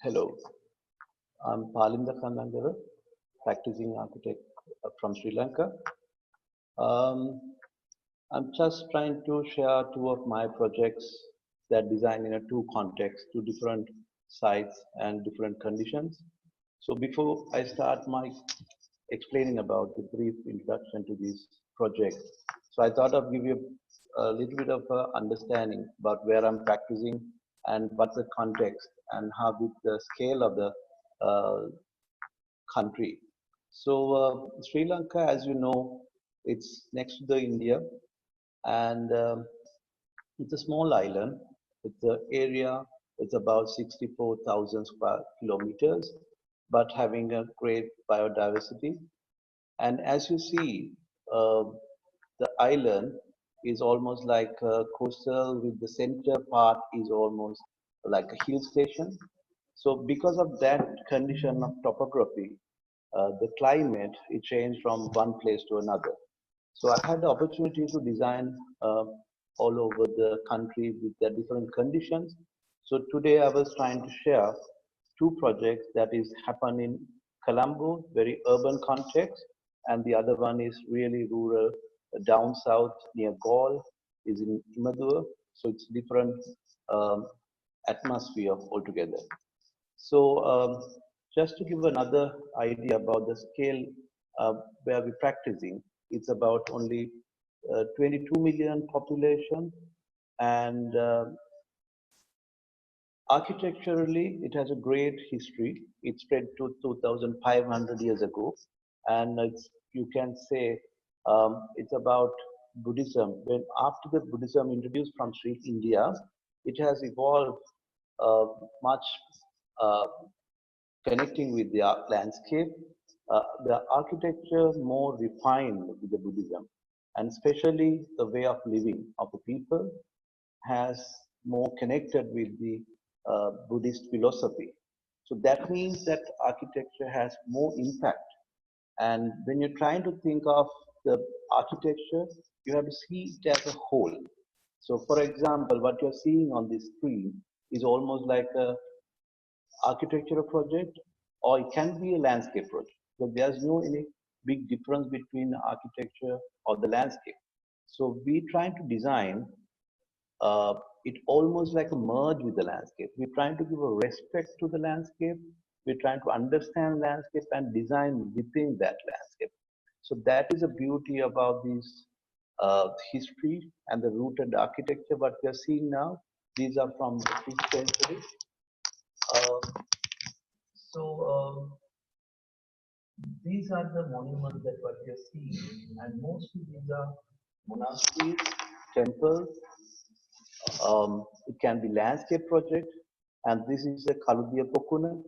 Hello, I'm Palinda Kannangara, practicing architect from Sri Lanka. Um, I'm just trying to share two of my projects that design in a two contexts, two different sites and different conditions. So before I start my explaining about the brief introduction to this project, so I thought I'd give you a little bit of understanding about where I'm practicing and what's the context and how big the scale of the uh, country. So Sri Lanka, as you know, it's next to the India, and it's a small island. It's the area. It's about 64,000 square kilometers, but having a great biodiversity. And as you see, uh, the island is almost like a coastal, with the center part is almost like a hill station. So because of that condition of topography, the climate, it changed from one place to another. So I had the opportunity to design all over the country with the different conditions. So today I was trying to share two projects that is happen in Colombo, very urban context, and the other one is really rural, down south near Gaul, is in Imadur. So it's different um, atmosphere altogether. So just to give another idea about the scale where we're practicing, it's about only 22 million population, and architecturally it has a great history. It spread to 2,500 years ago, and you can say it's about Buddhism. When after the Buddhism introduced from Sri India, it has evolved uh, much uh, connecting with the landscape, the architecture more refined with the Buddhism, and especially the way of living of the people has more connected with the Buddhist philosophy. So that means that architecture has more impact. And when you're trying to think of the architecture, you have to see it as a whole. So, for example, what you're seeing on this screen is almost like a architectural project, or it can be a landscape project. So there's no any big difference between architecture or the landscape. So we trying to design uh, it almost like a merge with the landscape. We're trying to give a respect to the landscape. We're trying to understand landscape and design within that landscape. So that is a beauty about this history and the rooted architecture. What we are seeing now, these are from the 5th century. Uh, so these are the monuments that what we are seeing, and mostly these are monasteries, temples. It can be landscape project, and this is a Kaludia Pokuna,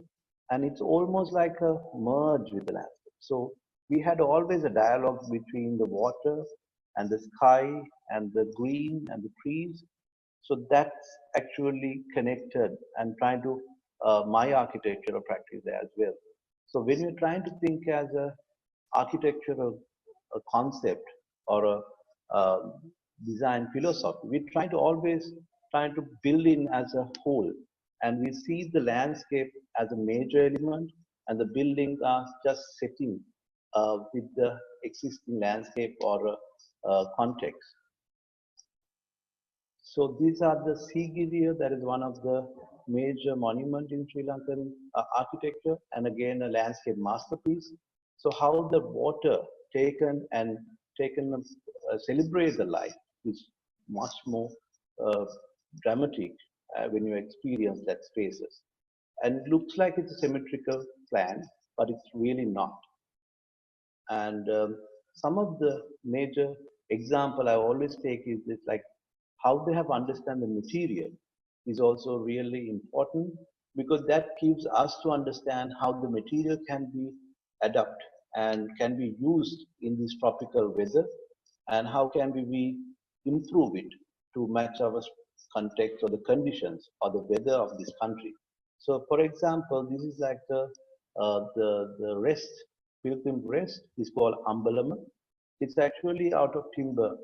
and it's almost like a merge with the landscape. So we had always a dialogue between the water and the sky and the green and the trees. So that's actually connected and trying to my architectural practice as well. So when you're trying to think as a architectural a concept or a design philosophy, we try to always try to build in as a whole, and we see the landscape as a major element, and the buildings are just setting with the existing landscape or context. So these are the Sigiriya, that is one of the major monument in Sri Lankan architecture, and again a landscape masterpiece. So how the water taken celebrate the light is much more uh, dramatic when you experience that spaces. And it looks like it's a symmetrical plan, but it's really not. And some of the major example I always take is this, like how they have understand the material is also really important, because that gives us to understand how the material can be adapt and can be used in this tropical weather, and how can we improve it to match our context or the conditions or the weather of this country. So for example, this is like the rest, pilgrim rest is called Ambalama. It's actually out of timber,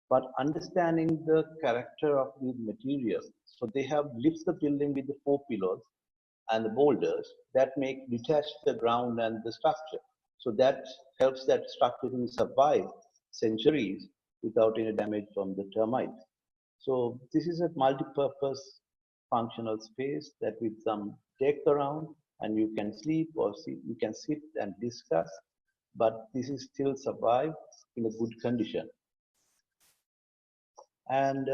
but understanding the character of the material. So they have lifted the building with the four pillars, and the boulders that make detach the ground and the structure. So that helps that structure to survive centuries without any damage from the termite. So this is a multi-purpose functional space that with some deck around, and you can sleep or you can sit and discuss, but this is still survive in a good condition. And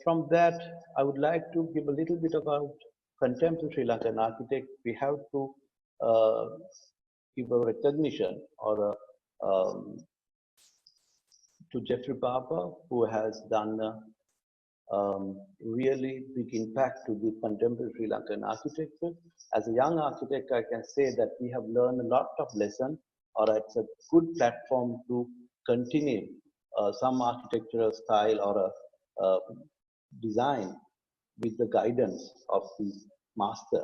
from that, I would like to give a little bit about contemporary Sri Lankan architect. We have to uh, give a recognition or to Jeffrey Barber, who has done really big impact to the contemporary Sri Lankan architecture. As a young architect, I can say that we have learned a lot of lessons, or it's a good platform to continue some architectural style or a design with the guidance of the master.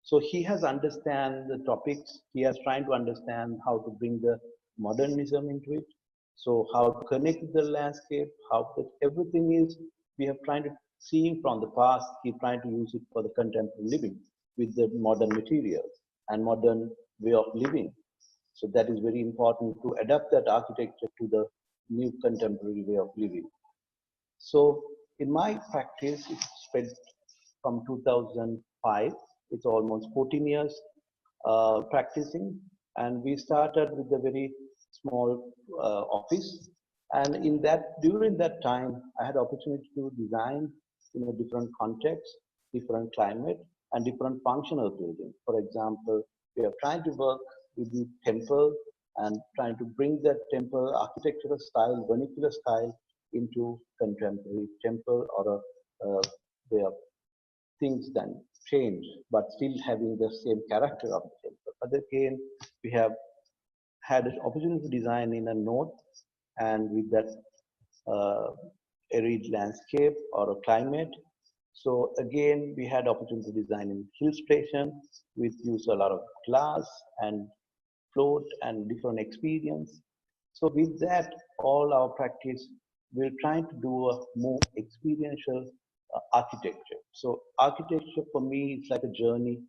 So he has understand the topics. He has trying to understand how to bring the modernism into it. So how to connect the landscape, how that everything is we have trying to see from the past. He trying to use it for the contemporary living with the modern materials and modern way of living. So that is very important to adapt that architecture to the new contemporary way of living. So in my practice, it's spread from 2005. It's almost 14 years practicing, and we started with a very small office. And in that, during that time, I had opportunity to design in a different context, different climate, and different functional building. For example, we are trying to work with the temple and trying to bring that temple architectural style, vernacular style into contemporary temple or where things then change, but still having the same character of the temple. But again, we have had an opportunity to design in a north and with that uh, arid landscape or a climate. So again, we had opportunity to design in hill station with use a lot of glass and float and different experience. So with that, all our practice, we're trying to do a more experiential architecture. So architecture for me is like a journey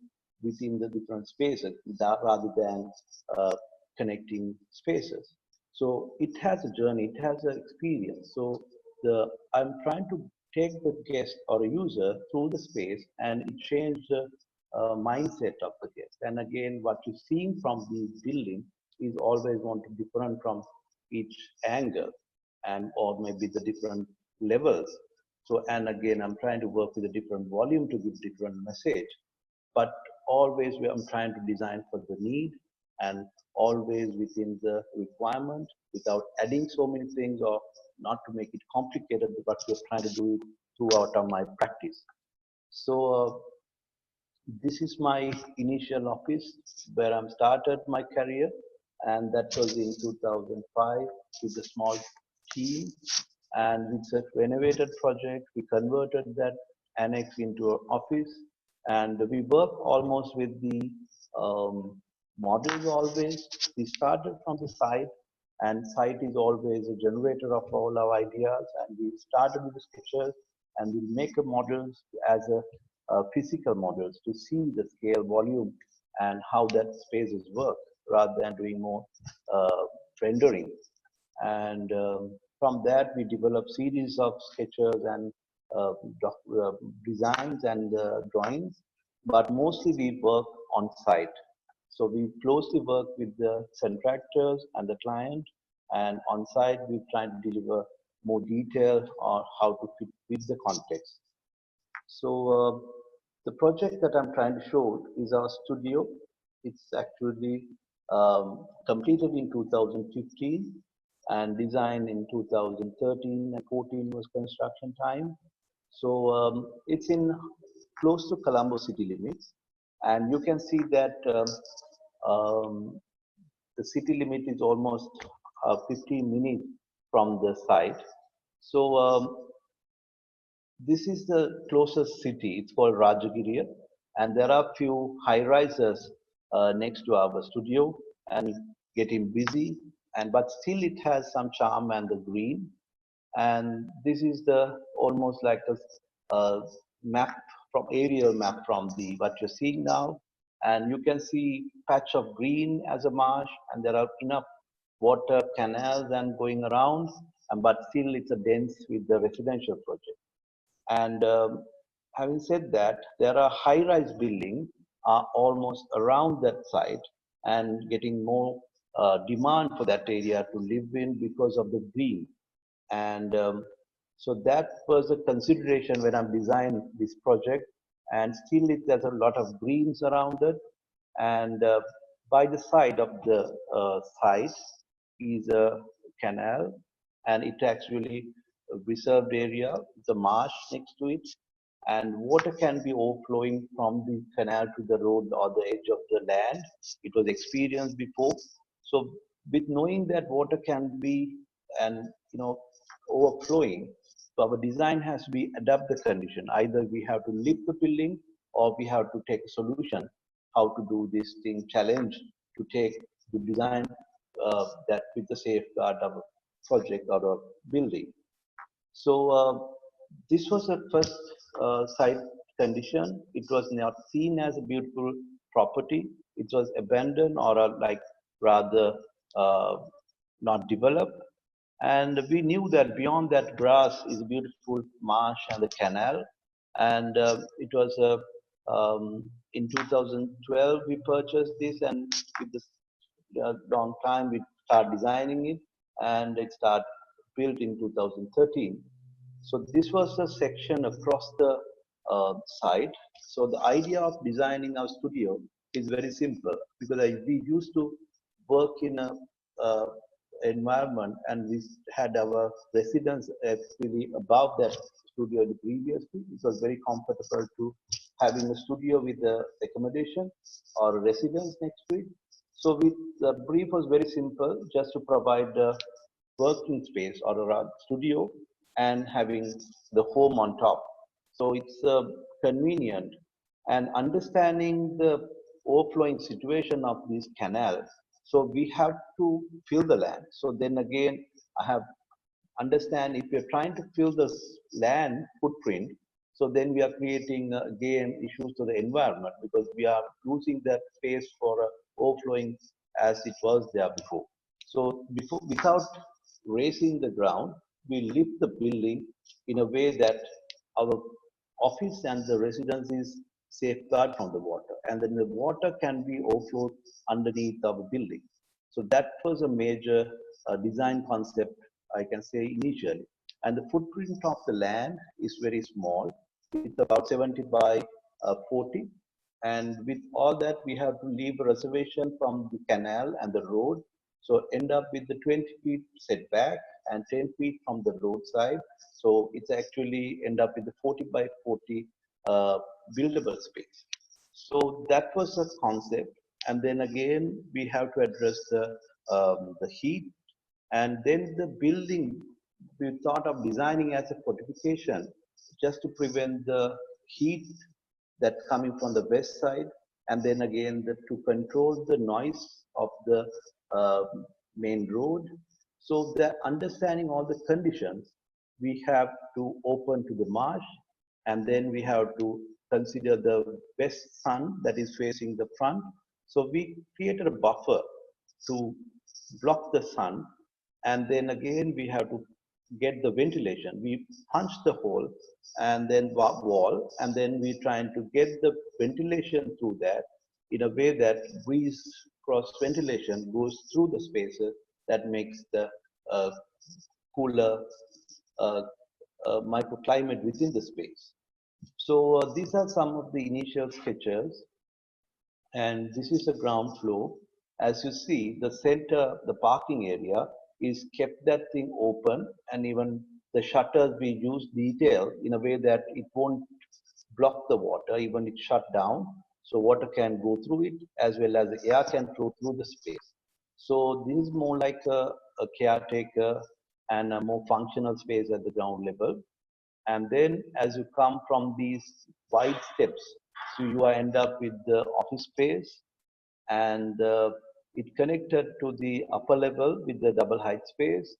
within the different spaces rather than connecting spaces. So it has a journey, it has an experience. So I'm trying to take the guest or a user through the space and it change the mindset of the guest. And again, what you're seeing from the building is always want to different from each angle and or maybe the different levels. So, and again, I'm trying to work with a different volume to give different message, but always I'm trying to design for the need and always within the requirement without adding so many things or not to make it complicated, but we're trying to do it throughout of my practice. So this is my initial office where I started my career, and that was in 2005 with a small team. And it's a renovated project. We converted that annex into an office, and we work almost with the models always. We started from the site, and site is always a generator of all our ideas. And we started with the sketches, and we make a models as a physical models to see the scale, volume, and how that spaces work, rather than doing more rendering. And from that, we develop series of sketches and uh, designs and drawings, but mostly we work on site. So we closely work with the contractors and the client, and on site we try to deliver more detail on how to fit with the context. So the project that I'm trying to show is our studio. It's actually completed in 2015 and designed in 2013 and 14 was construction time. So it's in close to Colombo city limits, and you can see that the city limit is almost 15 minutes from the site. So this is the closest city. It's called Rajagiriya, and there are few high rises next to our studio, and getting busy. And but still, it has some charm and the green. And this is the almost like a map from aerial map from the what you're seeing now. and you can see patch of green as a marsh, and there are enough water canals and going around, but still it's a dense with the residential project. And having said that, there are high-rise buildings almost around that site and getting more demand for that area to live in because of the green. And so that was a consideration when I'm designing this project. And still, there's a lot of greens around it. And by the side of the site is a canal, and it actually a reserved area, the marsh next to it, and water can be overflowing from the canal to the road or the edge of the land. It was experienced before. So with knowing that water can be and overflowing, so our design has to be adapt the condition. Either we have to lift the building or we have to take a solution how to do this thing challenge to take the design that with the safeguard of a project or a building. So this was the first site condition. It was not seen as a beautiful property. It was abandoned or like rather uh, not developed. And we knew that beyond that grass is a beautiful marsh and the canal. And it was in 2012 we purchased this, and with this long time we start designing it, and it start built in 2013. So this was a section across the site. So the idea of designing our studio is very simple because we used to work in a uh, environment, and we had our residence actually above that studio previously. It was very comfortable to having a studio with the accommodation or a residence next to it. So the brief was very simple, just to provide a working space or a studio and having the home on top. So it's convenient, and understanding the overflowing situation of this canal. So we have to fill the land. So then again, I have understand if you're trying to fill the land footprint, so then we are creating again issues to the environment because we are losing that space for overflowing as it was there before. So before, without raising the ground, we lift the building in a way that our office and the residence is safeguard from the water, and then the water can be overflowed underneath our building. So that was a major design concept, I can say, initially. And the footprint of the land is very small. It's about 70 by 40. And with all that, we have to leave a reservation from the canal and the road. So end up with the 20 feet setback and 10 feet from the roadside. So it's actually end up with the 40 by 40 uh, buildable space. So that was the concept. And then again, we have to address the heat, and then the building, we thought of designing as a fortification just to prevent the heat that coming from the west side, and then again to control the noise of the uh, main road. So the understanding all the conditions, we have to open to the marsh, and then we have to consider the west sun that is facing the front. So we created a buffer to block the sun, and then again we have to get the ventilation. We punch the hole and then wall, and then we trying to get the ventilation through that in a way that breeze cross ventilation goes through the spaces that makes the uh, cooler uh, microclimate within the space. So these are some of the initial sketches, and this is the ground floor. As you see, the center, the parking area is kept that thing open, and even the shutters we use detail in a way that it won't block the water, even it shut down, so water can go through it as well as the air can flow through the space. So this is more like a caretaker and a more functional space at the ground level. And then as you come from these wide steps, so you end up with the office space, and it connected to the upper level with the double height space,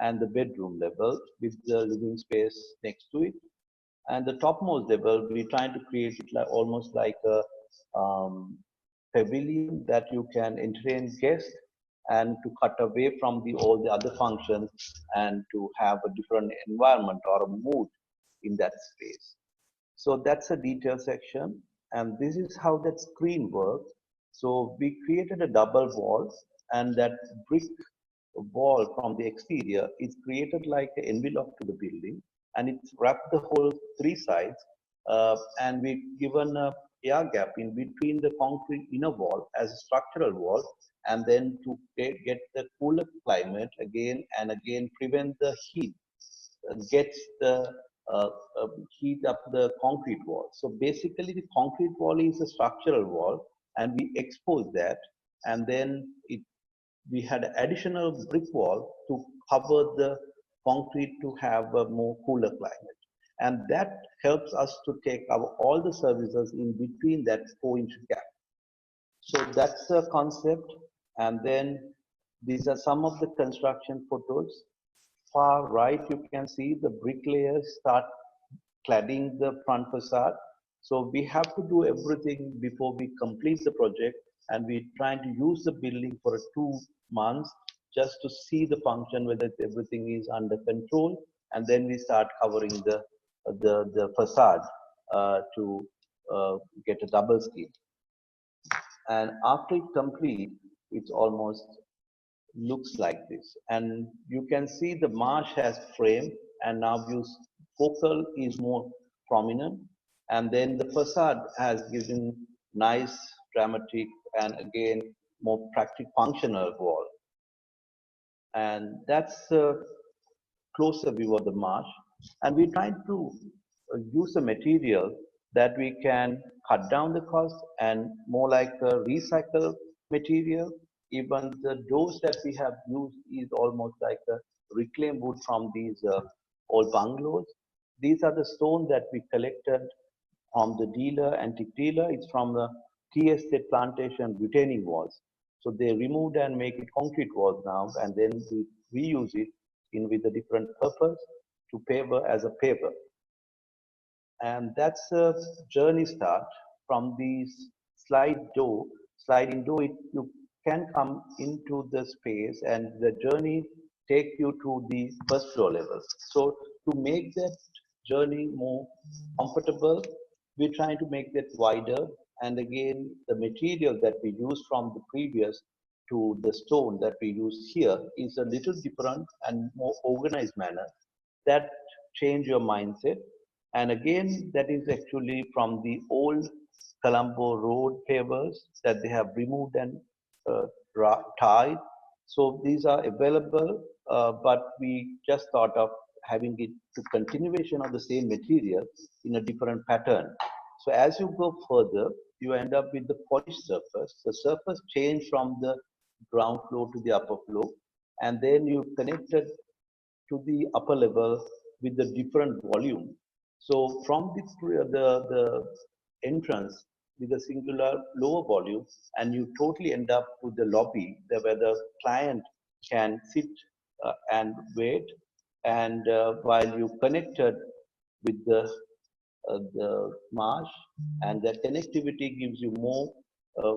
and the bedroom level with the living space next to it. And the topmost level we're trying to create it like almost like a pavilion that you can entertain guests and to cut away from all the other functions and to have a different environment or a mood in that space. So that's a detail section, and this is how that screen works. So we created a double wall, and that brick wall from the exterior is created like an envelope to the building, and it's wrapped the whole three sides, and we've given a air gap in between the concrete inner wall as a structural wall, and then to get the cooler climate again and again prevent the heat gets the uh, heat up the concrete wall. So basically, the concrete wall is a structural wall, and we expose that, and then we had an additional brick wall to cover the concrete to have a more cooler climate, and that helps us to take our all the services in between that 4-inch gap. So that's the concept, and then these are some of the construction photos. Far right, you can see the bricklayers start cladding the front facade. So we have to do everything before we complete the project, and we're trying to use the building for 2 months just to see the function, whether everything is under control, and then we start covering the facade to get a double skin. And after it complete, it's almost looks like this. And you can see the marsh has frame, and now use focal is more prominent. And then the facade has given nice, dramatic, and again, more practical functional wall. And that's a closer view of the marsh. And we're trying to use a material that we can cut down the cost and more like a recycle material. Even the doors that we have used is almost like a reclaimed wood from these old bungalows. These are the stone that we collected from the dealer, antique dealer. It's from the tea estate plantation retaining walls. So they removed and make it concrete walls now, and then we reuse it in with a different purpose to paver as a paver. And that's a journey start from the sliding door. You can come into the space, and the journey take you to the first floor level. So to make that journey more comfortable, we're trying to make that wider. And again, the material that we use from the previous to the stone that we use here is a little different and more organized manner that change your mindset. And again, that is actually from the old Colombo road pavers that they have removed and uh, tied. So these are available, but we just thought of having it to continuation of the same material in a different pattern. So as you go further, you end up with the polished surface. The surface change from the ground floor to the upper floor, and then you connected to the upper level with the different volume. So from the entrance with a singular lower volume, and you totally end up with the lobby where the client can sit and wait, and while you connected with the marsh, and that connectivity gives you more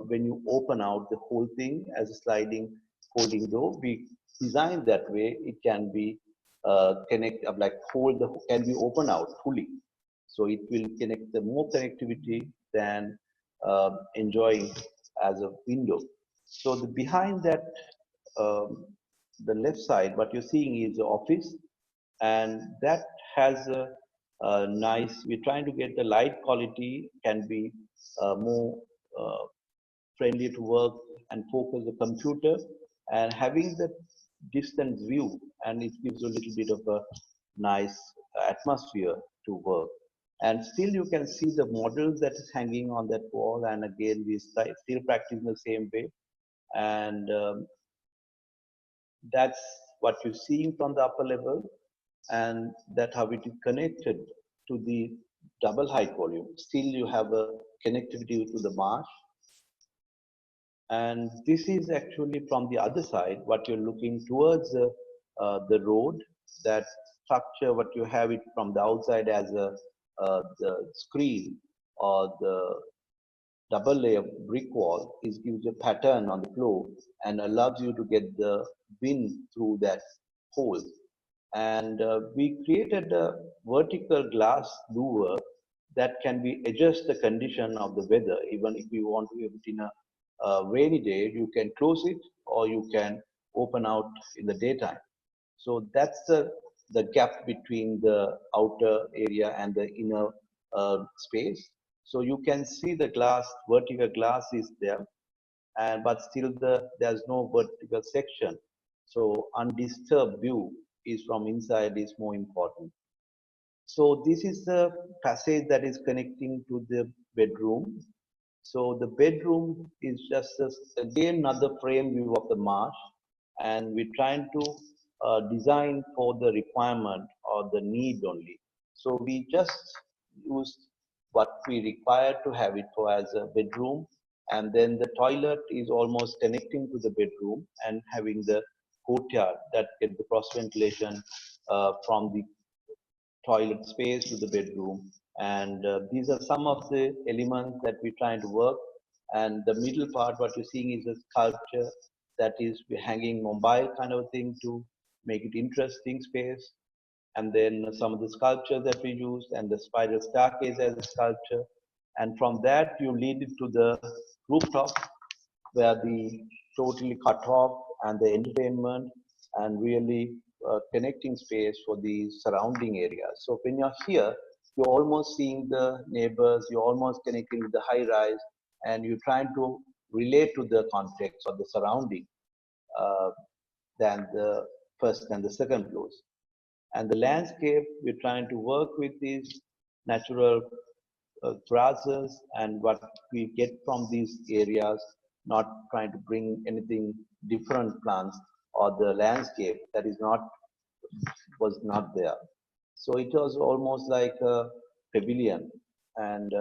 when you open out the whole thing as a sliding folding door. We designed that way it can be like hold the can be open out fully, so it will connect the more connectivity than enjoying as a window. So the behind that um, the left side, what you're seeing is the office, and that has a nice. We're trying to get the light quality can be more friendly to work and focus the computer, and having the distant view, and it gives a little bit of a nice atmosphere to work. And still you can see the models that is hanging on that wall, and again we still practice in the same way. And that's what you're seeing from the upper level, and that how it is connected to the double height volume. Still you have a connectivity to the marsh, and this is actually from the other side what you're looking towards the road. That structure what you have it from the outside as a the screen or the double layer brick wall is gives a pattern on the floor and allows you to get the wind through that hole. And we created a vertical glass louver that can be adjust the condition of the weather. Even if you want to have it in a rainy day, you can close it or you can open out in the daytime. So that's the gap between the outer area and the inner space. So you can see the glass, vertical glass is there, and but still there's no vertical section. So undisturbed view is from inside is more important. So this is the passage that is connecting to the bedroom. So the bedroom is just again another frame view of the marsh, and we're trying to design for the requirement or the need only. So we just use what we require to have it for as a bedroom, and then the toilet is almost connecting to the bedroom and having the courtyard that get the cross ventilation from the toilet space to the bedroom. And these are some of the elements that we're trying to work. And the middle part, what you're seeing is a sculpture that is hanging mobile kind of thing to make it interesting space. And then some of the sculptures that we used and the spiral staircase as a sculpture. And from that, you lead it to the rooftop where the totally cut off and the entertainment and really connecting space for the surrounding areas. So when you're here, you're almost seeing the neighbors, you're almost connecting with the high rise, and you're trying to relate to the context or the surrounding uh, than the first and the second floors. And the landscape, we're trying to work with these natural grasses and what we get from these areas, not trying to bring anything different plants or the landscape that is not was not there. So it was almost like a pavilion, and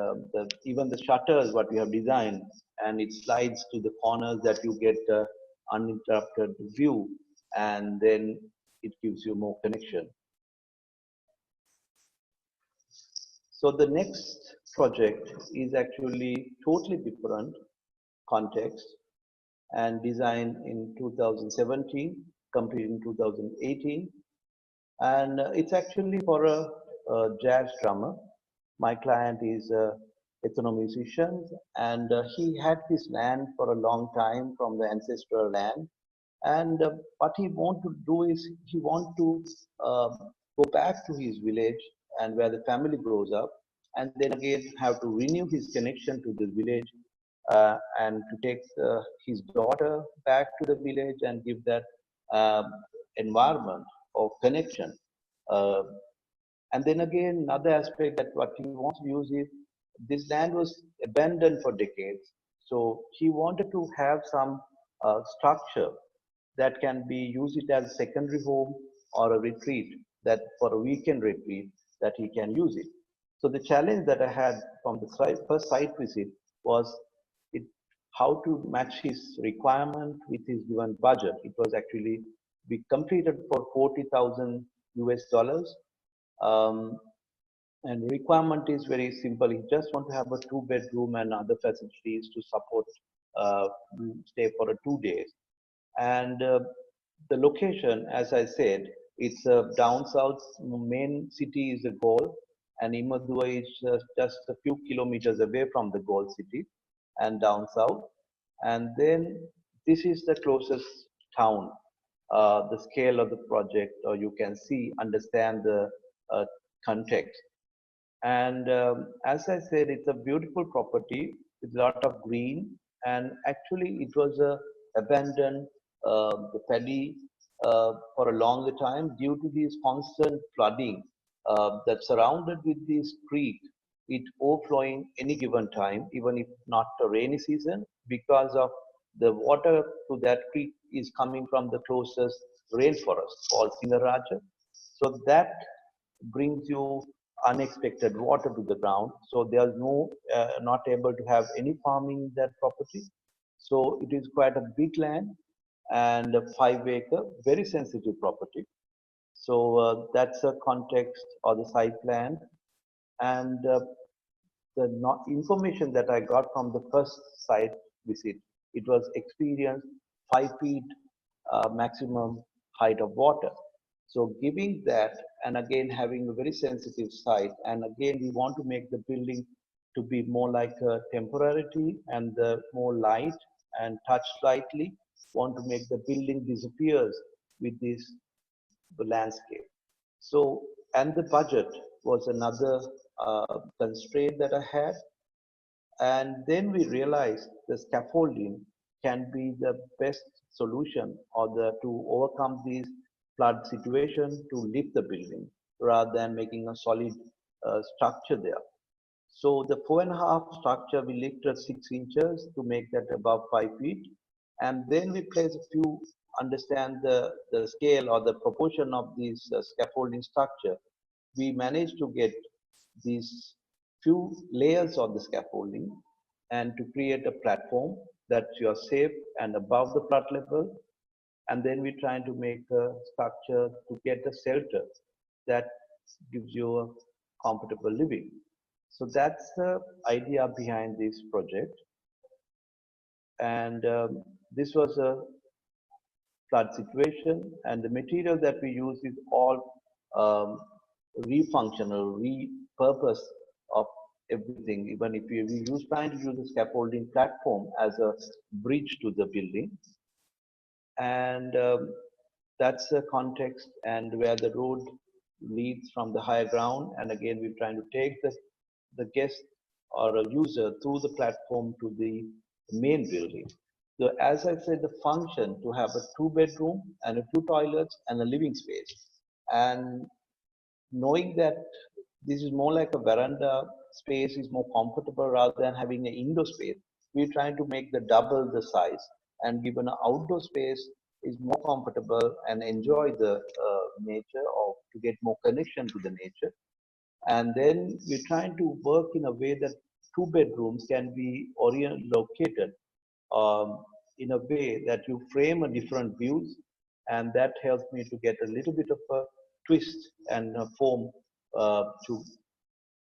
even the shutters what we have designed, and it slides to the corners that you get uninterrupted view, and then it gives you more connection. So the next project is actually totally different context and designed in 2017, completed in 2018. And it's actually for a jazz drummer. My client is a ethnomusician, and he had this land for a long time from the ancestral land. And what he want to do is he want to go back to his village and where the family grows up, and then again have to renew his connection to the village and to take his daughter back to the village and give that um, environment of connection. Uh, and then again, another aspect that what he wants to use is this land was abandoned for decades. So he wanted to have some structure that can be used it as a secondary home or a retreat that for a weekend retreat that he can use it. So the challenge that I had from the first site visit was it, how to match his requirement with his given budget. It was actually we completed for 40,000 US dollars. Um, and requirement is very simple. He just want to have a two-bedroom and other facilities to support uh, stay for a 2 days. And the location, as I said, it's down south. Main city is the goal, and Imadua is just a few kilometers away from the goal city, and down south. And then this is the closest town. The scale of the project, or you can see, understand the uh, context. And as I said, it's a beautiful property with a lot of green. And actually, it was a abandoned the paddy for a longer time due to this constant flooding that surrounded with this creek. It overflowing any given time, even if not a rainy season, because of the water to that creek is coming from the closest rainforest called Singaraja. So that brings you unexpected water to the ground. So there's no, not able to have any farming in that property. So it is quite a big land and a 5 acre, very sensitive property. So that's a context or the site plan. And the information that I got from the first site visit, it was experienced 5 feet maximum height of water. So giving that, and again having a very sensitive site, and again we want to make the building to be more like a temporarity and the more light and touch lightly, want to make the building disappears with this landscape. So, and the budget was another constraint that I had. And then we realized the scaffolding can be the best solution or to overcome these flood situation to lift the building rather than making a solid structure there. So the 4.5 structure we lifted 6 inches to make that above 5 feet. And then we place a few, understand the scale or the proportion of this scaffolding structure. We managed to get these few layers of the scaffolding and to create a platform that you are safe and above the flood level. And then we're trying to make a structure to get a shelter that gives you a comfortable living. So that's the idea behind this project. And this was a flood situation, and the material that we use is all refunctional, repurpose of everything. Even if we use trying to use the scaffolding platform as a bridge to the building, and that's the context and where the road leads from the higher ground. And again, we're trying to take the guest or a user through the platform to the main building. So as I said, the function to have a 2 bedroom and a 2 toilets and a living space. And knowing that this is more like a veranda space is more comfortable rather than having an indoor space, we're trying to make the double the size and given an outdoor space is more comfortable and enjoy the nature or to get more connection to the nature. And then we're trying to work in a way that 2 bedrooms can be located in a way that you frame a different views, and that helps me to get a little bit of a twist and a form to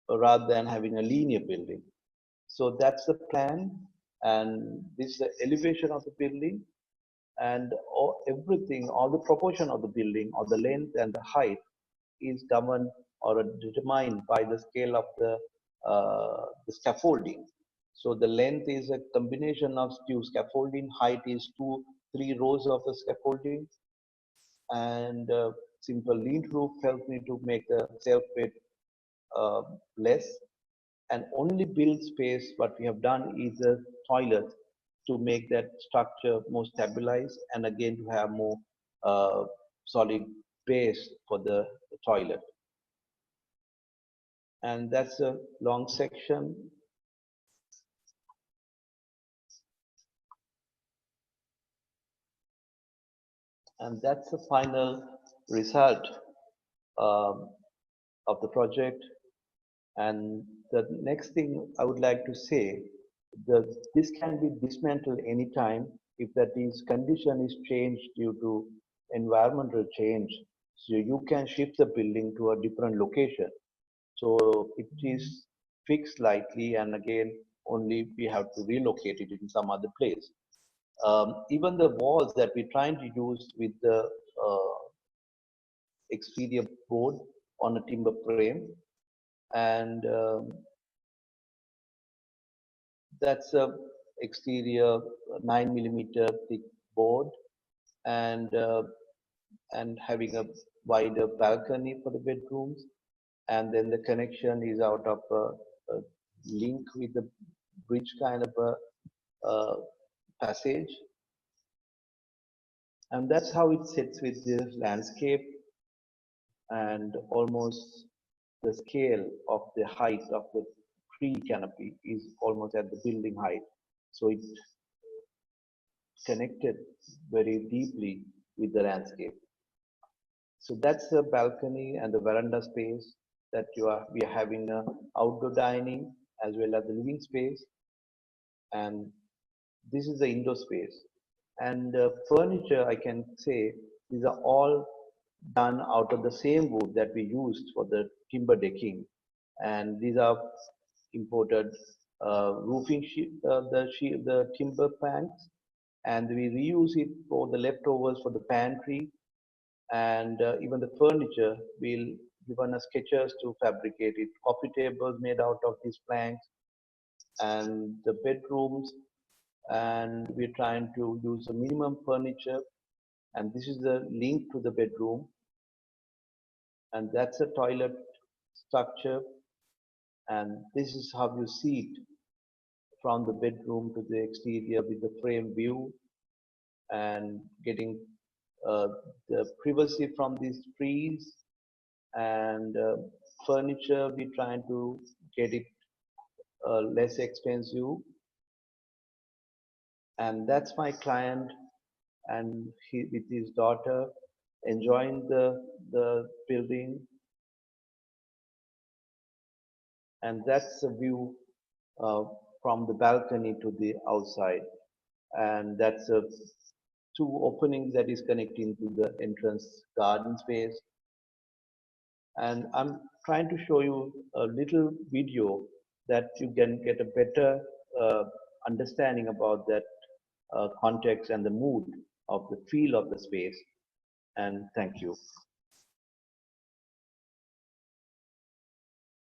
rather than having a linear building. So that's the plan, and this is the elevation of the building, and everything, all the proportion of the building, or the length and the height, is governed or determined by the scale of the scaffolding. So the length is a combination of two scaffolding, height is 3 rows of the scaffolding, and simple lean roof helps me to make the self-weight uh, less. And only build space, what we have done is a toilet to make that structure more stabilized and again to have more uh, solid base for the toilet. And that's a long section. And that's the final result um, of the project. And the next thing I would like to say, this can be dismantled anytime if that is condition is changed due to environmental change. So you can shift the building to a different location. So it is fixed slightly, and again, only we have to relocate it in some other place. Even the walls that we're trying to use with the exterior board on a timber frame, and that's a exterior 9 millimeter thick board, and having a wider balcony for the bedrooms, and then the connection is out of a link with the bridge kind of a passage, and that's how it sits with the landscape, and almost the scale of the height of the tree canopy is almost at the building height. So it connected very deeply with the landscape. So that's the balcony and the veranda space that we are having outdoor dining as well as the living space. And this is the indoor space. And furniture, I can say, these are all done out of the same wood that we used for the timber decking. And these are imported roofing sheet, the timber planks, and we reuse it for the leftovers for the pantry, and even the furniture. We'll given us sketches to fabricate it. Coffee tables made out of these planks, and the bedrooms, and we're trying to use a minimum furniture, and this is the link to the bedroom, and that's a toilet structure, and this is how you see it from the bedroom to the exterior with the frame view, and getting uh, the privacy from these trees, and furniture we trying to get it less expensive, and that's my client, and he with his daughter enjoying the building, and that's the view uh, from the balcony to the outside, and that's a two openings that is connecting to the entrance garden space. And I'm trying to show you a little video that you can get a better uh, understanding about that context and the mood of the feel of the space. And thank you.